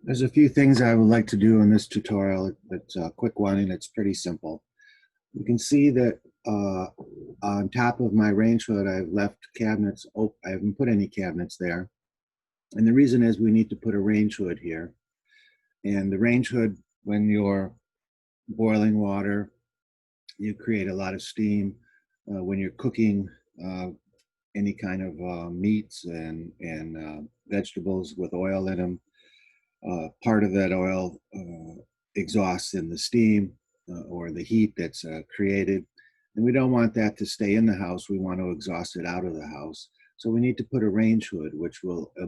There's a few things I would like to do in this tutorial. It's a quick one and it's pretty simple. You can see that on top of my range hood, I've left cabinets open. I haven't put any cabinets there. And the reason is we need to put a range hood here. And the range hood, when you're boiling water, you create a lot of steam. When you're cooking uh, any kind of meats and vegetables with oil in them, part of that oil exhausts in the steam or the heat that's created. And we don't want that to stay in the house. We want to exhaust it out of the house. So we need to put a range hood, which will uh,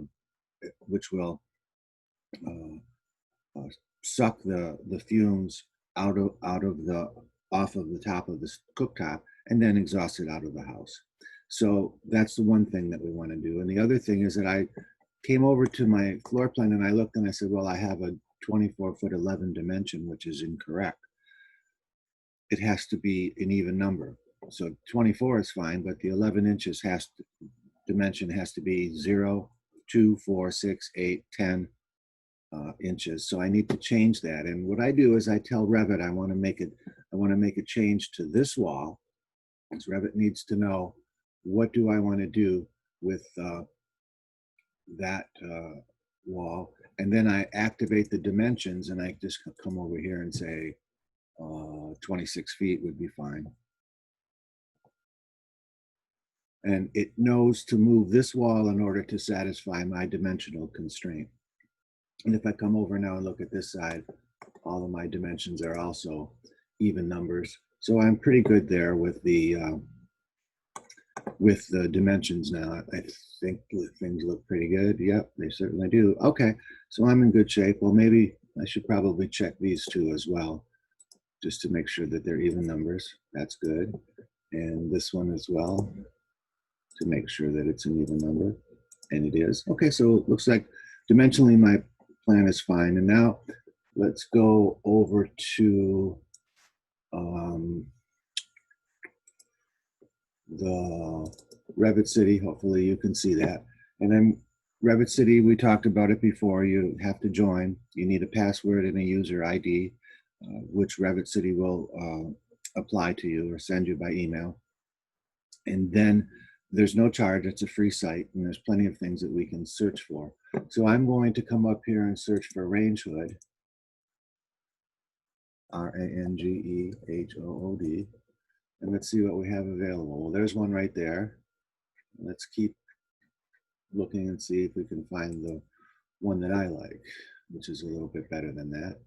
uh, suck the fumes out of the off of the top of the cooktop and then exhaust it out of the house. So that's the one thing that we want to do. And the other thing is that I came over to my floor plan and I looked and I said, well, I have a 24-foot 11 dimension, which is incorrect. It has to be an even number. So 24 is fine, but the 11 inches dimension has to be 0, 2, 4, 6, 8, 10 inches. So I need to change that. And what I do is I tell Revit I want to make a change to this wall, because Revit needs to know what do I want to do with that wall. And then I activate the dimensions and I just come over here and say 26 feet would be fine. And it knows to move this wall in order to satisfy my dimensional constraint. And if I come over now and look at this side, all of my dimensions are also even numbers. So I'm pretty good there with the dimensions now. I think things look pretty good. Yep, they certainly do. Okay, so I'm in good shape. Well, maybe I should probably check these two as well, just to make sure that they're even numbers. That's good. And this one as well, to make sure that it's an even number. And it is. Okay, so it looks like dimensionally my plan is fine. And now let's go over to the Revit City. Hopefully you can see that. And then Revit City, we talked about it before. You have to join. You need a password and a user ID, which Revit City will apply to you or send you by email. And then there's no charge. It's a free site, and there's plenty of things that we can search for. So I'm going to come up here and search for range hood, Rangehood, and let's see what we have available. Well, there's one right there. Let's keep looking and see if we can find the one that I like, which is a little bit better than that.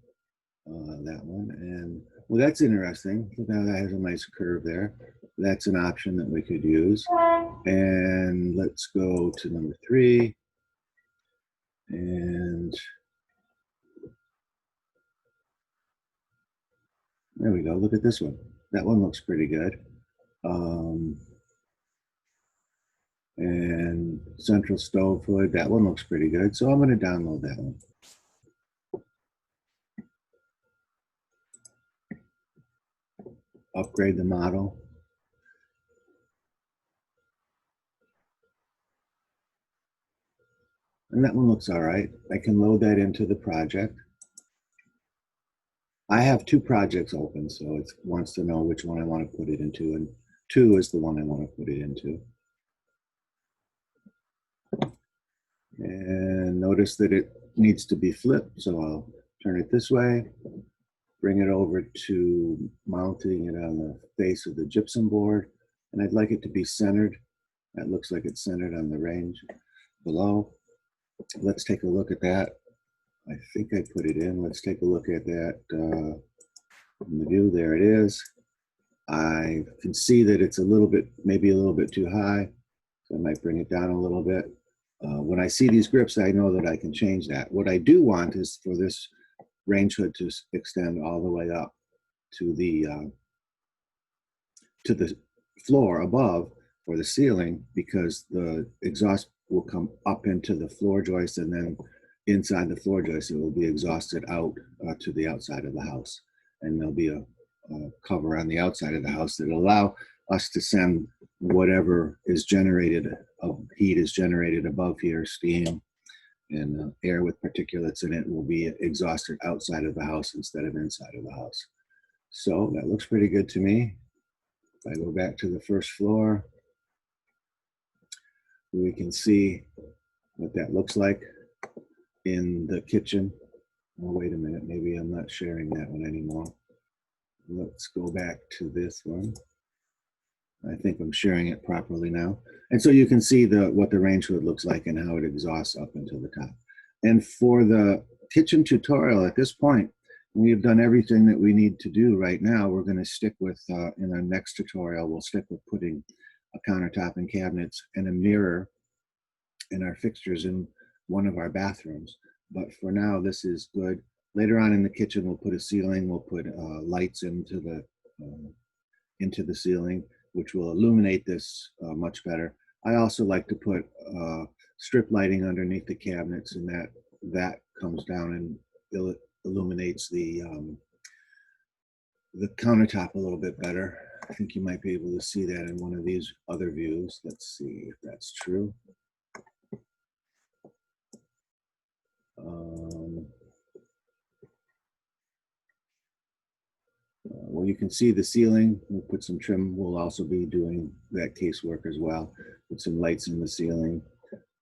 That one. And well, that's interesting. Look how that has a nice curve there. That's an option that we could use. And let's go to number 3. And there we go. Look at this one. That one looks pretty good. And central stove hood, that one looks pretty good. So I'm going to download that one. Upgrade the model. And that one looks all right. I can load that into the project. I have 2 projects open, so it wants to know which one I want to put it into, and 2 is the one I want to put it into. And notice that it needs to be flipped, so I'll turn it this way, bring it over to mounting it on the face of the gypsum board, and I'd like it to be centered. That looks like it's centered on the range below. Let's take a look at that. I think I put it in. Let's take a look at that in the view. There it is. I can see that it's maybe a little bit too high, so I might bring it down a little bit. When I see these grips, I know that I can change that. What I do want is for this range hood to extend all the way up to the floor above or the ceiling, because the exhaust will come up into the floor joist, and then inside the floor joist it will be exhausted out to the outside of the house, and there'll be a cover on the outside of the house that will allow us to send whatever is generated of heat is generated above here, steam, and air with particulates in it will be exhausted outside of the house instead of inside of the house. So that looks pretty good to me. If I go back to the first floor, we can see what that looks like in the kitchen. Oh, wait a minute, maybe I'm not sharing that one anymore. Let's go back to this one. I think I'm sharing it properly now. And so you can see what the range hood looks like and how it exhausts up into the top. And for the kitchen tutorial at this point, we have done everything that we need to do right now. We're going to stick with, in our next tutorial, we'll stick with putting a countertop and cabinets and a mirror and our fixtures in one of our bathrooms. But for now, this is good. Later on in the kitchen, we'll put a ceiling, we'll put lights into the ceiling, which will illuminate this much better. I also like to put strip lighting underneath the cabinets, and that comes down and illuminates the countertop a little bit better. I think you might be able to see that in one of these other views. Let's see if that's true. Well, you can see the ceiling. We'll put some trim. We'll also be doing that casework as well. Put some lights in the ceiling.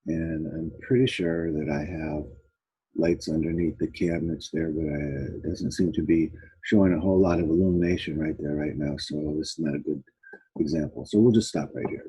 And I'm pretty sure that I have lights underneath the cabinets there, but it doesn't seem to be showing a whole lot of illumination right there right now. So this is not a good example. So we'll just stop right here.